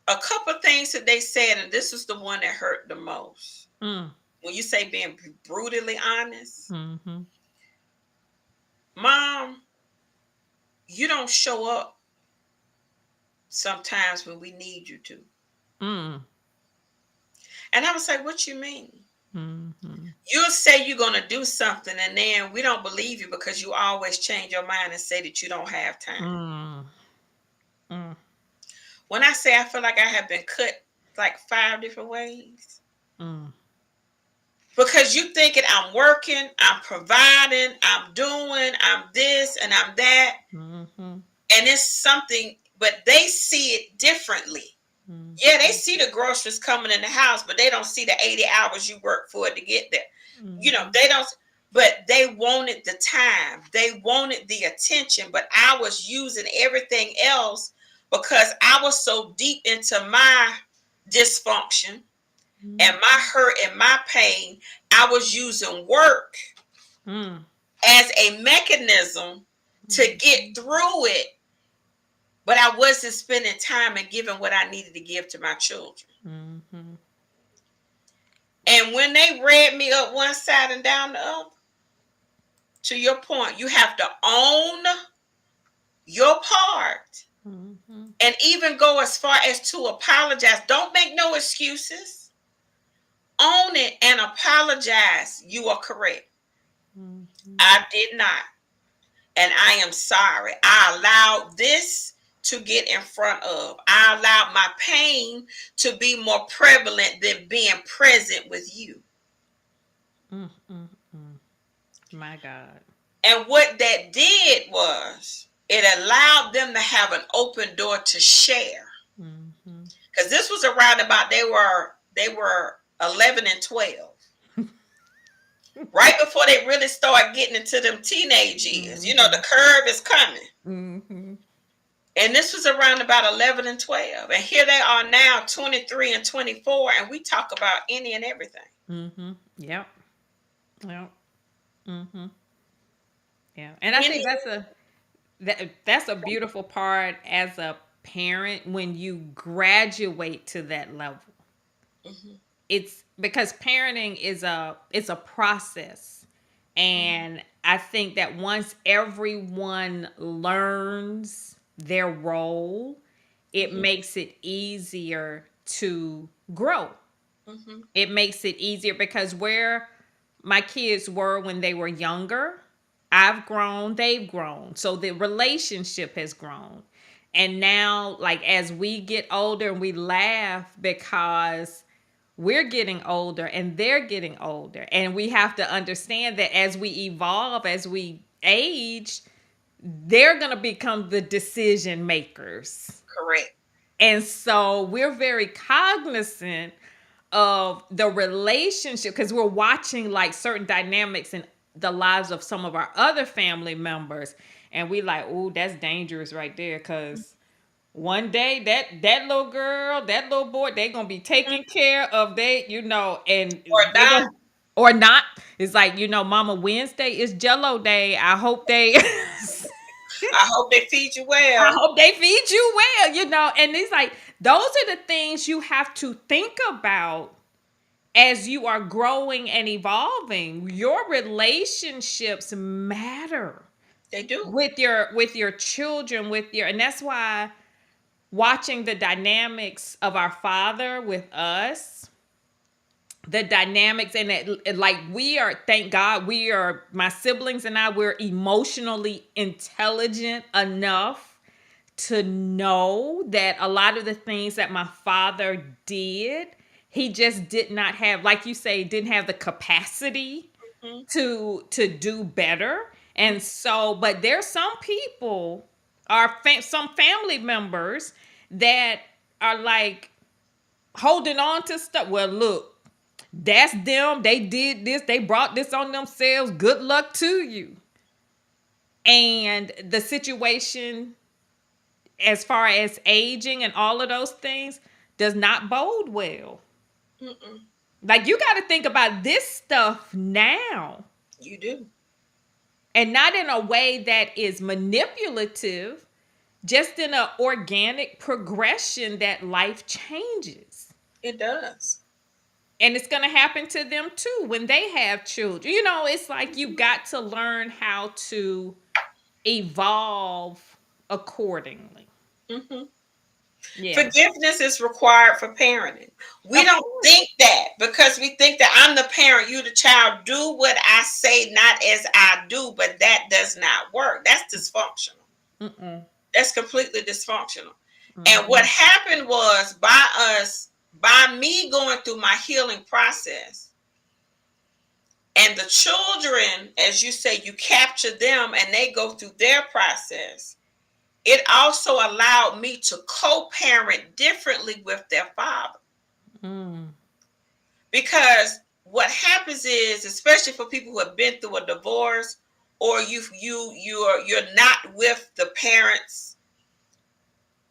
S1: a couple of things that they said, and this is the one that hurt the most.
S2: Mm.
S1: When you say being brutally honest,
S2: Mm-hmm.
S1: Mom, you don't show up sometimes when we need you to.
S2: Mm.
S1: And I was like, what you mean?
S2: Mm-hmm.
S1: You'll say you're going to do something, and then we don't believe you because you always change your mind and say that you don't have time.
S2: Mm. Mm.
S1: When I say I feel like I have been cut like 5 different ways,
S2: Mm.
S1: because you thinking I'm working, I'm providing, I'm doing, I'm this and I'm that,
S2: Mm-hmm.
S1: and it's something, but they see it differently. Yeah, they
S2: Mm-hmm.
S1: see the groceries coming in the house, but they don't see the 80 hours you work for it to get there.
S2: Mm-hmm.
S1: They don't, but they wanted the time, they wanted the attention, but I was using everything else because I was so deep into my dysfunction and my hurt and my pain. I was using work
S2: Mm.
S1: as a mechanism to get through it, but I wasn't spending time and giving what I needed to give to my children.
S2: Mm-hmm.
S1: And when they read me up one side and down the other, to your point, you have to own your part
S2: Mm-hmm.
S1: and even go as far as to apologize. Don't make no excuses. Own it and apologize. You are correct.
S2: Mm-hmm.
S1: I did not. And I am sorry. I allowed this to get in front of. I allowed my pain to be more prevalent than being present with you.
S2: Mm-hmm. My God.
S1: And what that did was it allowed them to have an open door to share.
S2: Mm-hmm.
S1: Because this was around about they were 11 and 12. Right before they really start getting into them teenage years. The
S2: Mm-hmm.
S1: curve is coming.
S2: Mm-hmm.
S1: And this was around about 11 and 12. And here they are now, 23 and 24, and we talk about any and everything.
S2: Mm-hmm. Yep. Yep. Mm-hmm. Yeah. And I
S1: Any,
S2: think that's a beautiful part as a parent when you graduate to that level.
S1: mhm,
S2: It's because parenting is a process.
S1: mhm,
S2: And I think that once everyone learns their role, it
S1: mhm,
S2: makes it easier to grow.
S1: mhm,
S2: It makes it easier because where my kids were when they were younger, I've grown, they've grown. So the relationship has grown. And now, like, as we get older, and we laugh because we're getting older and they're getting older. And we have to understand that as we evolve, as we age, they're going to become the decision makers.
S1: correct.
S2: And so we're very cognizant of the relationship because we're watching like certain dynamics in the lives of some of our other family members. And we like, oh, that's dangerous right there. Cause one day that little girl, that little boy, they gonna be
S1: Mhm.
S2: taking care of and
S1: Or
S2: they
S1: not.
S2: gonna or not. It's like, Mama, Wednesday is Jello Day. I hope they
S1: I hope they feed you
S2: I
S1: well.
S2: hope they feed you well. And it's like those are the things you have to think about as you are growing and evolving. Your relationships matter
S1: They do.
S2: with your children, and that's why watching the dynamics of our father with us the dynamics and that, like, we are, thank God, we are, my siblings and I, we're emotionally intelligent enough to know that a lot of the things that my father did, he just did not have, like you say, didn't have the capacity
S1: Mhm.
S2: to do better. And so, but there's some people, some family members that are like holding on to stuff. Well, look, that's them. They did this. They brought this on themselves. Good luck to you. And the situation, as far as aging and all of those things, does not bode well.
S1: Mm-mm.
S2: Like, you got to think about this stuff now,
S1: You do.
S2: and not in a way that is manipulative, just in an organic progression that life changes.
S1: It does.
S2: And it's going to happen to them too when they have children. You know, it's like you've got to learn how to evolve accordingly.
S1: Hmm.
S2: Yeah.
S1: Forgiveness is required for parenting. We
S2: Of
S1: don't
S2: course.
S1: think that because we think that I'm the parent, you the child. Do what I say, not as I do, but that does not work. That's dysfunctional.
S2: Mm-mm.
S1: That's completely dysfunctional. And what
S2: Mm-hmm.
S1: happened was by me going through my healing process, and the children, as you say, you capture them and they go through their process. It also allowed me to co-parent differently with their father.
S2: Mm.
S1: Because what happens is, especially for people who have been through a divorce, or you're not with the parents,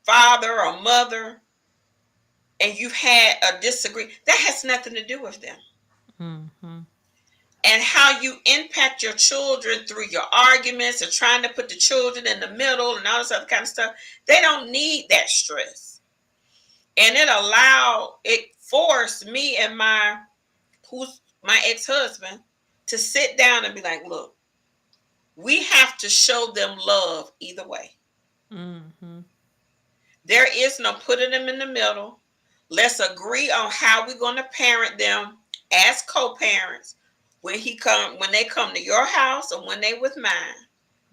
S1: father or mother, and you've had a disagreement, that has nothing to do with them.
S2: Mm-hmm.
S1: And how you impact your children through your arguments and trying to put the children in the middle and all this other kind of stuff, they don't need that stress. And it forced me and who's my ex-husband to sit down and be like, look, we have to show them love either way.
S2: Mm-hmm.
S1: There is no putting them in the middle. Let's agree on how we're going to parent them as co-parents when they come to your house or when they with mine.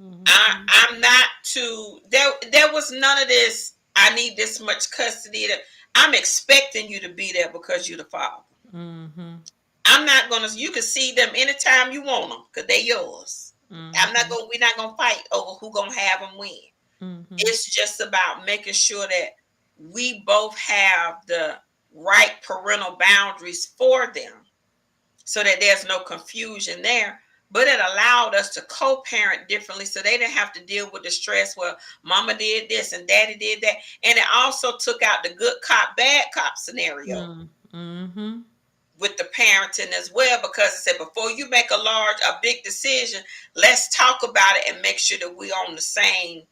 S2: Mm-hmm.
S1: I'm not to there was none of this. I need this much custody. I'm expecting you to be there because you're the father.
S2: Mm-hmm.
S1: I'm not gonna. You can see them anytime you want them because they're yours. I'm not
S2: Mm-hmm.
S1: gonna. We're not gonna fight over who gonna have them when.
S2: Mm-hmm.
S1: It's just about making sure that we both have the right parental boundaries for them, so that there's no confusion there. But it allowed us to co-parent differently, so they didn't have to deal with the stress. Well, mama did this and daddy did that, and it also took out the good cop, bad cop scenario
S2: Mm-hmm.
S1: with the parenting as well, because I said before you make a big decision, let's talk about it and make sure that we're on the same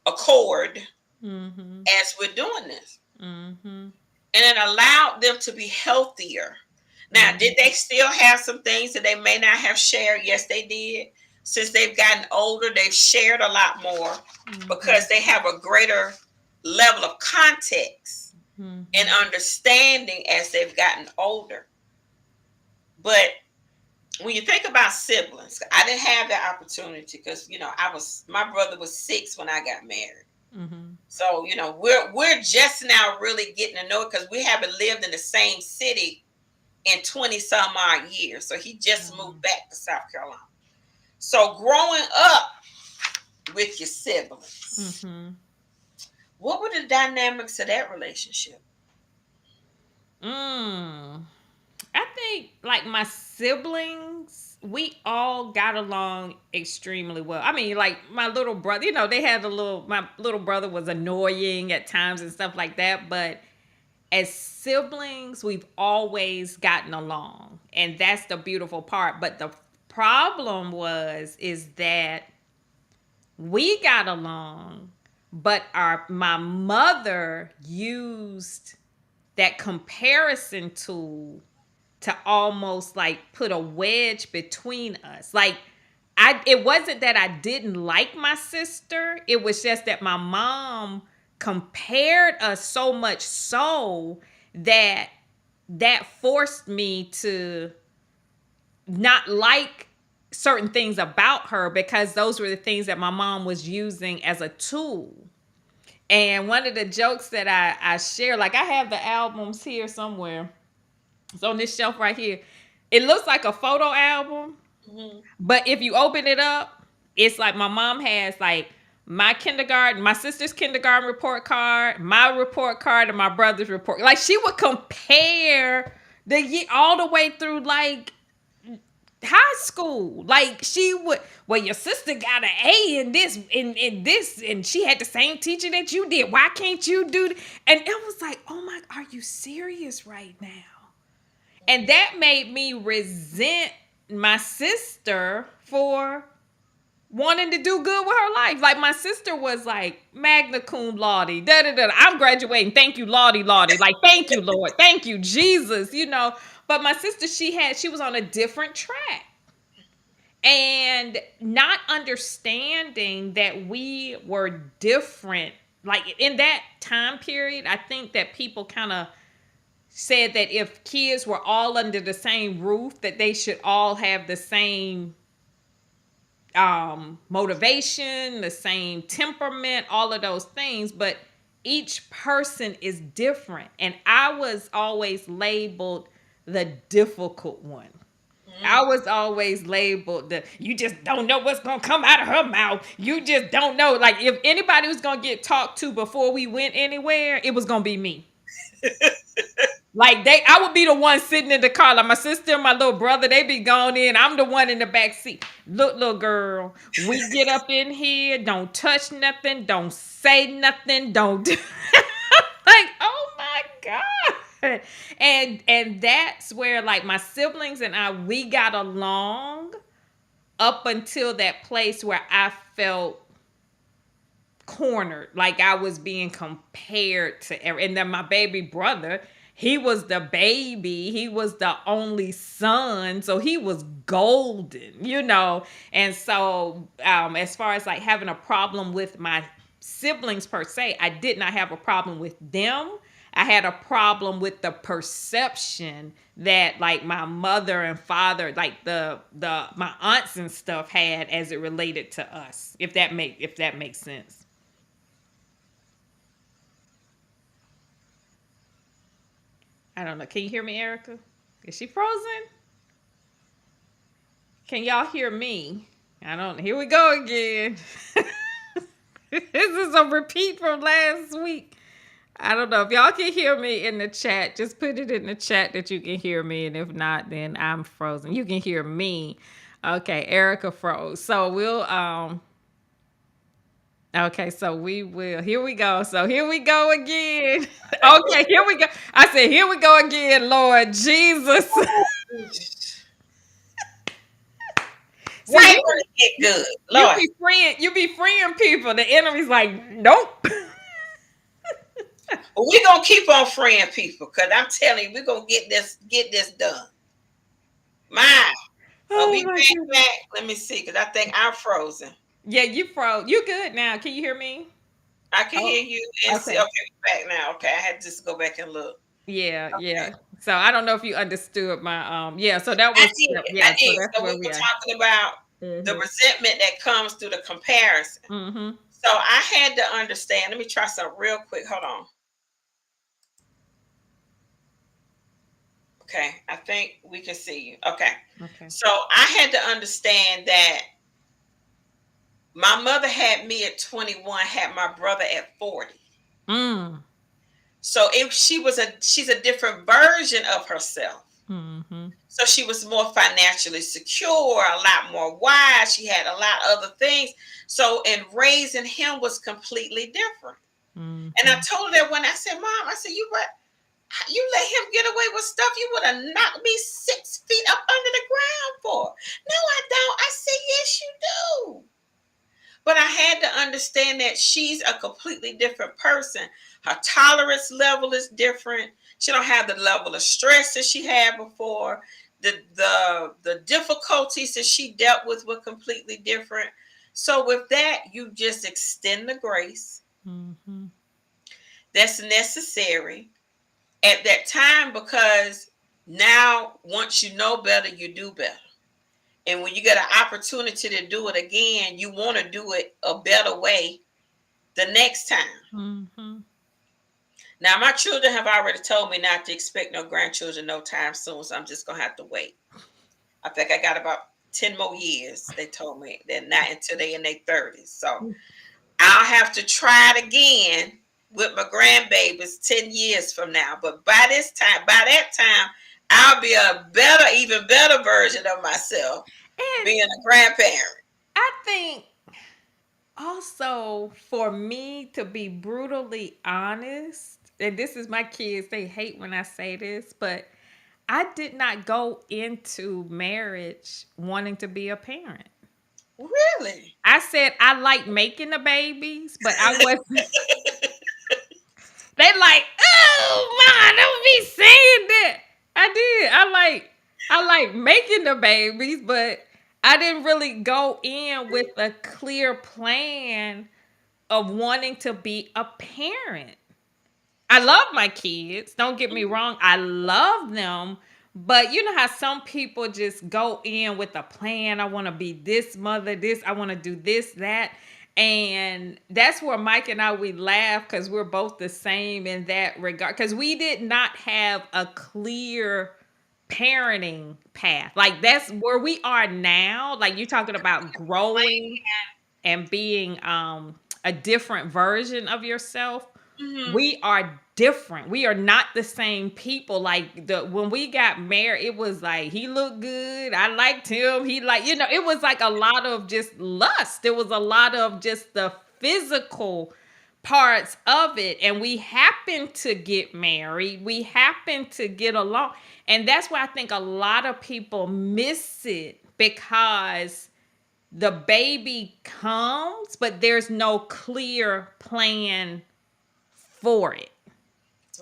S1: accord
S2: Mm-hmm.
S1: as we're doing this.
S2: Mm-hmm.
S1: And it allowed them to be healthier. Now, did
S2: Mm-hmm.
S1: they still have some things that they may not have shared? Yes, they did. Since they've gotten older, they've shared a lot more
S2: Mm-hmm.
S1: because they have a greater level of context and
S2: Mm-hmm.
S1: understanding as they've gotten older. But when you think about siblings, I didn't have that opportunity because my brother was 6 when I got married.
S2: Mm-hmm.
S1: So we're just now really getting to know it because we haven't lived in the same city in 20 some odd years. So he just moved back to South Carolina. So growing up with your siblings,
S2: Mm-hmm.
S1: what were the dynamics of that relationship?
S2: Mm. I think, like, my siblings, we all got along extremely well. I mean, like, my little brother, my little brother was annoying at times and stuff like that, but as siblings, we've always gotten along. And that's the beautiful part. But the problem is that we got along, but my mother used that comparison tool to almost like put a wedge between us. Like, it wasn't that I didn't like my sister. It was just that my mom compared us so much so that that forced me to not like certain things about her because those were the things that my mom was using as a tool. And one of the jokes that I share, like I have the albums here somewhere. It's on this shelf right here. It looks like a photo album,
S1: Mhm.
S2: but if you open it up, it's like my mom has like my kindergarten, my sister's kindergarten report card, my report card, and my brother's report. Like she would compare the year all the way through like high school. Like she would, well, your sister got an A in this, and she had the same teacher that you did. Why can't you do th-" And it was like, oh my, are you serious right now? And that made me resent my sister for wanting to do good with her life. Like my sister was like magna cum laude, da da da. I'm graduating. Thank you, Lottie, Lottie. Like thank you, Lord. Thank you, Jesus. You know. But my sister, she was on a different track, and not understanding that we were different. Like in that time period, I think that people kind of said that if kids were all under the same roof, that they should all have the same motivation, the same temperament, all of those things, but each person is different. And I was always labeled the difficult one. I
S1: Mhm.
S2: was always labeled the you just don't know what's gonna come out of her mouth. You just don't know. Like if anybody was gonna get talked to before we went anywhere, it was gonna be me. Like I would be the one sitting in the car. Like my sister and my little brother, they be gone in. I'm the one in the back seat. Look, little girl, we get up in here. Don't touch nothing. Don't say nothing. Don't do like, oh my god. And that's where like my siblings and I we got along up until that place where I felt cornered, like I was being compared to and then my baby brother, he was the baby, he was the only son, so he was golden, you know. And so as far as like having a problem with my siblings per se, I did not have a problem with them. I had a problem with the perception that like my mother and father, like the my aunts and stuff had as it related to us. If that makes sense. I don't know. Can you hear me, Erica? Is she frozen? Can y'all hear me? I don't. Here we go again. This is a repeat from last week. I don't know if y'all can hear me in the chat. Just put it in the chat that you can hear me, and if not, then I'm frozen. You can hear me. Okay, Erica froze. So we'll Okay, so we will. Here we go. So here we go again. Okay, here we go. I said, here we go again, Lord Jesus. See,
S1: Right
S2: you
S1: when it get good,
S2: you
S1: Lord.
S2: be freeing, people. The enemy's like, nope.
S1: But we gonna keep on freeing people because I'm telling you, we're gonna get this done. My, are
S2: Oh
S1: we
S2: my
S1: back?
S2: goodness.
S1: Let me see, because I think I'm frozen.
S2: Yeah, you froze. You good now? Can you hear me?
S1: I can
S2: Oh,
S1: hear you and see.
S2: okay.
S1: Okay, we back now. Okay, I had to just go back and look.
S2: Yeah,
S1: Okay,
S2: yeah. So I don't know if you understood my yeah. So that
S1: I
S2: was
S1: did.
S2: yeah.
S1: I
S2: So
S1: did.
S2: that's
S1: So we
S2: where we
S1: were
S2: are.
S1: talking about the
S2: Mhm.
S1: resentment that comes through the comparison.
S2: Mhm.
S1: So I had to understand. Let me try something real quick. Hold on. Okay, I think we can see you. Okay.
S2: Okay.
S1: So I had to understand that my mother had me at 21, had my brother at 40.
S2: Mm.
S1: So if she's a different version of herself.
S2: Mhm.
S1: So she was more financially secure, a lot more wise. She had a lot of other things. So in raising him was completely different. And I
S2: Mhm.
S1: told her that when I said, Mom, I said, you let him get away with stuff you would have knocked me 6 feet up under the ground for. No, I don't. I said, yes, you do. But I had to understand that she's a completely different person. Her tolerance level is different. She don't have the level of stress that she had before. The difficulties that she dealt with were completely different. So with that, you just extend the grace
S2: Mhm.
S1: that's necessary. at that time, because now once you know better, you do better. And when you get an opportunity to do it again, you want to do it a better way the next time.
S2: Mhm.
S1: Now, my children have already told me not to expect no grandchildren no time soon, so I'm just gonna have to wait. I think I got about 10 more years. They told me they're not until they in their 30s. So I'll have to try it again with my grandbabies 10 years from now. But by that time, I'll be a better, even better version of myself
S2: And
S1: being a grandparent.
S2: I think also for me to be brutally honest, and this is my kids, they hate when I say this, but I did not go into marriage wanting to be a parent.
S1: Really?
S2: I said I like making the babies, but I wasn't. They like, oh ma, don't be saying that. I did. I like making the babies, but I didn't really go in with a clear plan of wanting to be a parent. I love my kids. Don't get me wrong. I love them. But you know how some people just go in with a plan. I want to be this mother, this, I want to do this, that. And that's where Mike and I, we laugh because we're both the same in that regard. Because we did not have a clear parenting path. Like that's where we are now. Like you're talking about growing and being a different version of yourself.
S1: Mhm.
S2: We are different. We are not the same people. Like the when we got married, it was like he looked good. I liked him. He like, it was like a lot of just lust. There was a lot of just the physical parts of it. And we happened to get married. We happened to get along. And that's why I think a lot of people miss it because the baby comes, but there's no clear plan for it.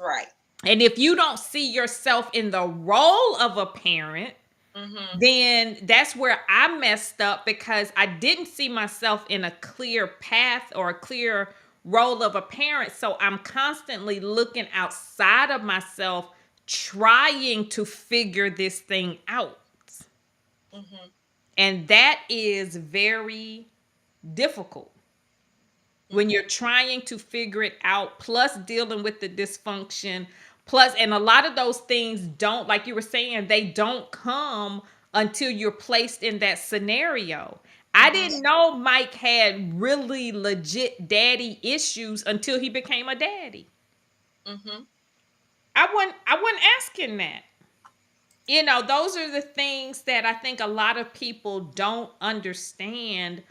S1: Right.
S2: And if you don't see yourself in the role of a parent,
S1: Mhm.
S2: then that's where I messed up because I didn't see myself in a clear path or a clear role of a parent. So I'm constantly looking outside of myself, trying to figure this thing out.
S1: Mhm.
S2: And that is very difficult when you're
S1: Mhm.
S2: trying to figure it out, plus dealing with the dysfunction, plus, and a lot of those things don't, like you were saying, they don't come until you're placed in that scenario. I
S1: Mhm.
S2: didn't know Mike had really legit daddy issues until he became a daddy.
S1: Mhm.
S2: I wasn't asking that. Those are the things that I think a lot of people don't understand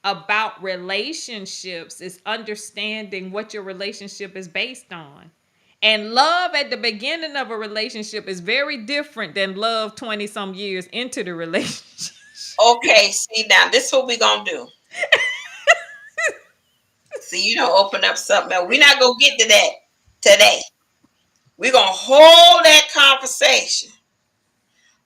S2: about relationships is understanding what your relationship is based on. And love at the beginning of a relationship is very different than love 20 some years into the relationship.
S1: Okay, see now, this is what we gonna do. See, you don't open up something else. We're not gonna get to that today. We're gonna hold that conversation.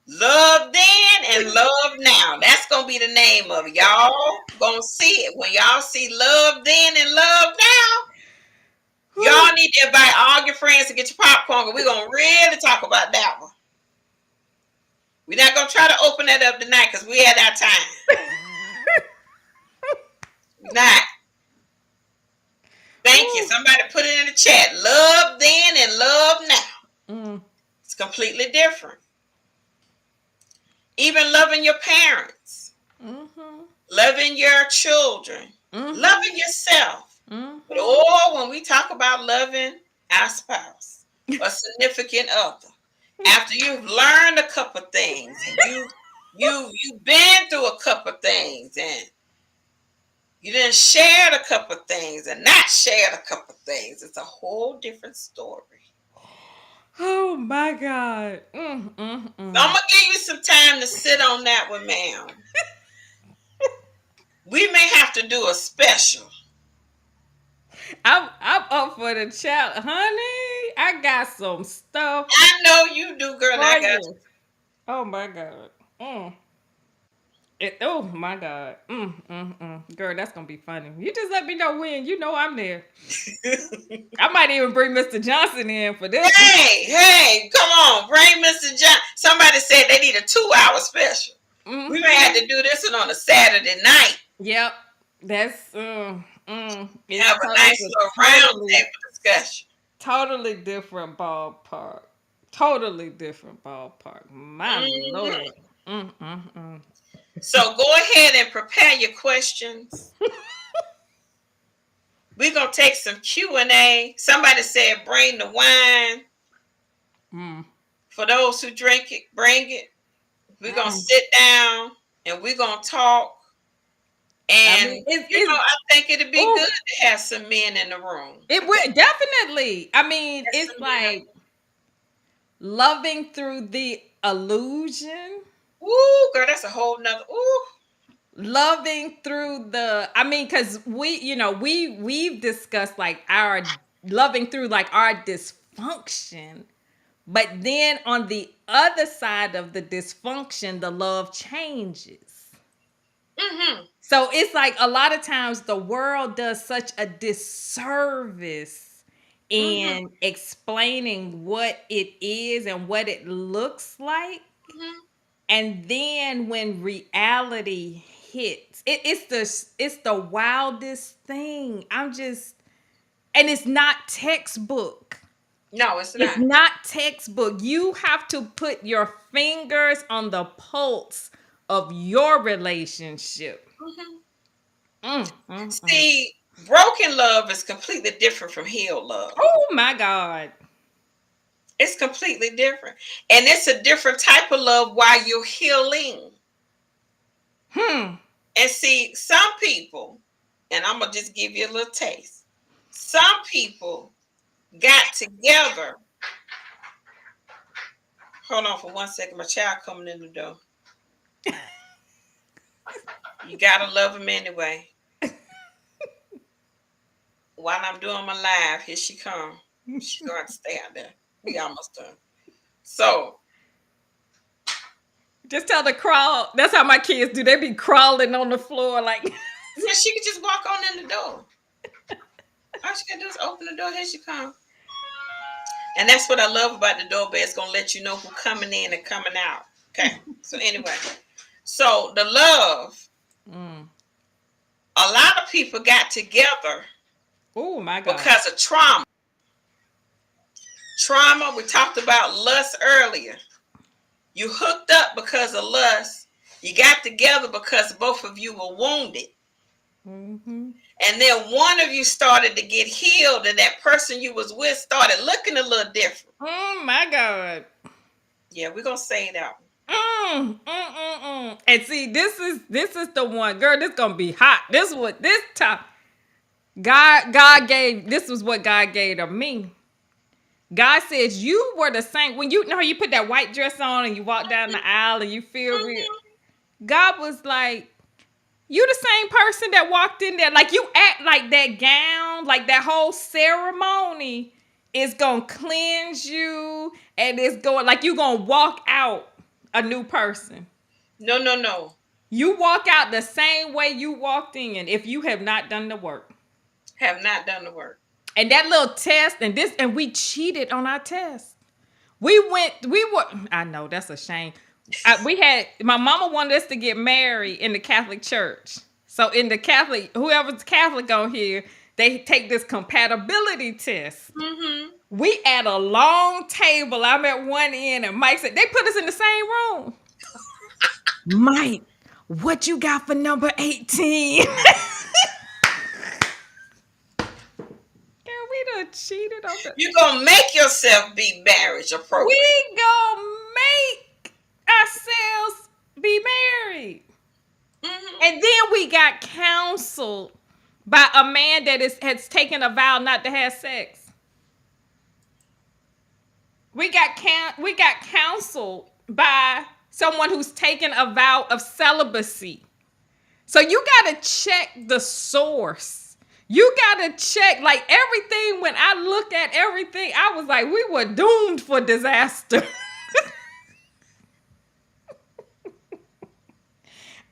S1: Love then and love now. That's gonna be the name of it. Y'all gonna see it. When y'all see love then and love now, y'all need to invite all your friends to get your popcorn. We're gonna really talk about that one. We're not gonna try to open that up tonight because we had our time. We're not. Thank you. Somebody put it in the chat. Love then and love now.
S2: Mm,
S1: It's completely different. Even loving your parents,
S2: mhm,
S1: loving your children, loving
S2: mhm,
S1: yourself. But
S2: mhm.
S1: oh, when we talk about loving our spouse or significant other, after you've learned a couple things and you've been through a couple things and you didn't share a couple things and not shared a couple things, it's a whole different story.
S2: Oh my God.
S1: So I'm
S2: Mm.
S1: gonna give you some time to sit on that one, ma'am. We may have to do a special.
S2: I'm up for the challenge, honey. I got some stuff
S1: I know you do, girl, and
S2: for
S1: I got
S2: you. Oh my God. Mm. Oh my God. Girl, that's gonna be funny. You just let me know when. You know I'm there. I might even bring Mr. Johnson in for this one.
S1: Hey, come on, bring Mr. John. Somebody said they need a 2-hour special. We may have to do this one on a Saturday night.
S2: Yep. That's
S1: Have a
S2: it's
S1: nice
S2: a
S1: little round table discussion.
S2: totally different ballpark. Totally different ballpark. My
S1: Mhm.
S2: Lord. Mm.
S1: So go ahead and prepare your questions. We're gonna take some Q&A. Somebody said bring the wine.
S2: Mm.
S1: For those who drink it, bring it. We're gonna
S2: Mm.
S1: sit down and we're gonna talk.
S2: I
S1: And
S2: mean, it's
S1: I think it'd be
S2: oh,
S1: good to have some men in the room.
S2: it would definitely. I mean,
S1: Have
S2: it's
S1: some men.
S2: like loving through the illusion,
S1: Ooh, girl, that's a whole nother. Ooh.
S2: loving through the. I mean, because we've discussed like our loving through like our dysfunction, but then on the other side of the dysfunction, the love changes.
S1: Mm-hmm.
S2: So it's like a lot of times the world does such a disservice
S1: Mm-hmm.
S2: in explaining what it is and what it looks like.
S1: Mm-hmm.
S2: And then when reality hits, it's the wildest thing. And it's not textbook.
S1: No, it's
S2: It's
S1: not.
S2: not textbook. You have to put your fingers on the pulse of your relationship.
S1: Mm-hmm.
S2: Mm.
S1: See, broken love is completely different from healed love.
S2: Oh my God.
S1: It's completely different. And it's a different type of love while you're healing.
S2: Hmm.
S1: And see, some people, and I'm going to just give you a little taste. Some people got together. Hold on for 1 second. My child coming in the door. You got to love him anyway. While I'm doing my live, here she come. She's going to stay out there. We almost done. So,
S2: Just tell the crawl. That's how my kids do. They be crawling on the floor like
S1: yeah, she could just walk on in the door. All she got to do is open the door. Here she come. And that's what I love about the doorbell. It's going to let you know who's coming in and coming out. Okay. So, anyway. So, the love,
S2: mm.
S1: a lot of people got together
S2: Oh my God.
S1: because of trauma. Trauma, we talked about lust earlier. You hooked up because of lust. You got together because both of you were wounded.
S2: Mm-hmm.
S1: And then one of you started to get healed, and that person you was with started looking a little different.
S2: Oh my God.
S1: Yeah, we're gonna say that one.
S2: And see, this is the one, girl. This gonna be hot. This time God gave. This was what God gave to me. God says you were the same when you know how you put that white dress on and you walk down the aisle and you feel real.
S1: Mm-hmm.
S2: God was like, you the same person that walked in there. Like you act like that gown, like that whole ceremony is gonna cleanse you and it's going like you gonna walk out a new person.
S1: No.
S2: You walk out the same way you walked in if you have not done the work.
S1: Have not done the work.
S2: And that little test and we cheated on our test. I know that's a shame. My mama wanted us to get married in the Catholic Church. So in the Catholic, whoever's Catholic on here, they take this compatibility test.
S1: Mm-hmm.
S2: We at a long table. I'm at one end, and Mike said they put us in the same room. Mike, what you got for number 18? Girl, we done cheated on the.
S1: You're gonna make yourself be marriage appropriate.
S2: We gonna make ourselves be married.
S1: Mm-hmm.
S2: And then we got counseled by a man that has taken a vow not to have sex. We got counseled by someone who's taken a vow of celibacy. So you got to check the source. You got to check like everything. When I look at everything, I was like, we were doomed for disaster.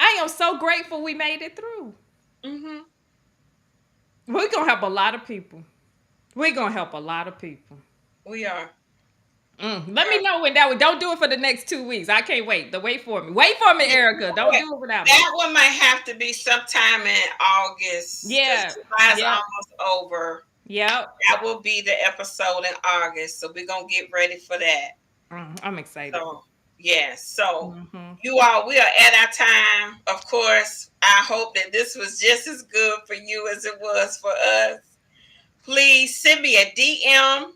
S2: I am so grateful we made it through.
S1: Mm-hmm.
S2: We're gonna help a lot of people. We're gonna help a lot of people.
S1: We are.
S2: Let me know when that one. Don't do it for the next 2 weeks. I can't wait. Wait for me. Wait for me, Erica. Don't do it without me.
S1: That one might have to be sometime in August because
S2: Yeah.
S1: July's
S2: Yep.
S1: almost over.
S2: Yep.
S1: That will be the episode in August, so we're gonna get ready for that.
S2: I'm excited.
S1: So yes, so
S2: Hmm.
S1: you all, we are at our time. Of course, I hope that this was just as good for you as it was for us. Please send me a DM.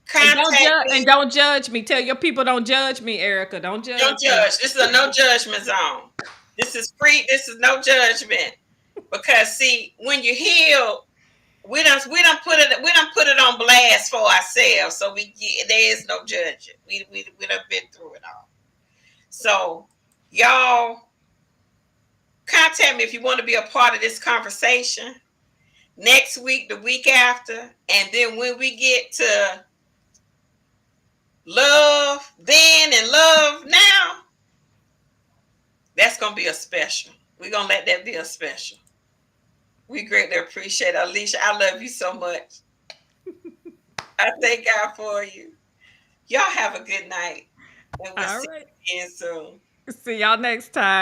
S1: Contact me.
S2: Don't judge me. Tell your people don't judge me, Erica. Don't judge
S1: Don't
S2: me.
S1: judge. This is a no judgment zone. This is free. This is no judgment. Because see, when you heal, we don't put it on blast for ourselves. So there is no judging. We done been through it all. So y'all contact me if you want to be a part of this conversation. Next week, the week after, and then when we get to love then and love now, that's gonna be a special. We're gonna let that be a special. We greatly appreciate it. Alicia, I love you so much. I thank God for you. Y'all have a good night. And we'll
S2: All
S1: see
S2: right.
S1: you again soon.
S2: See y'all next time.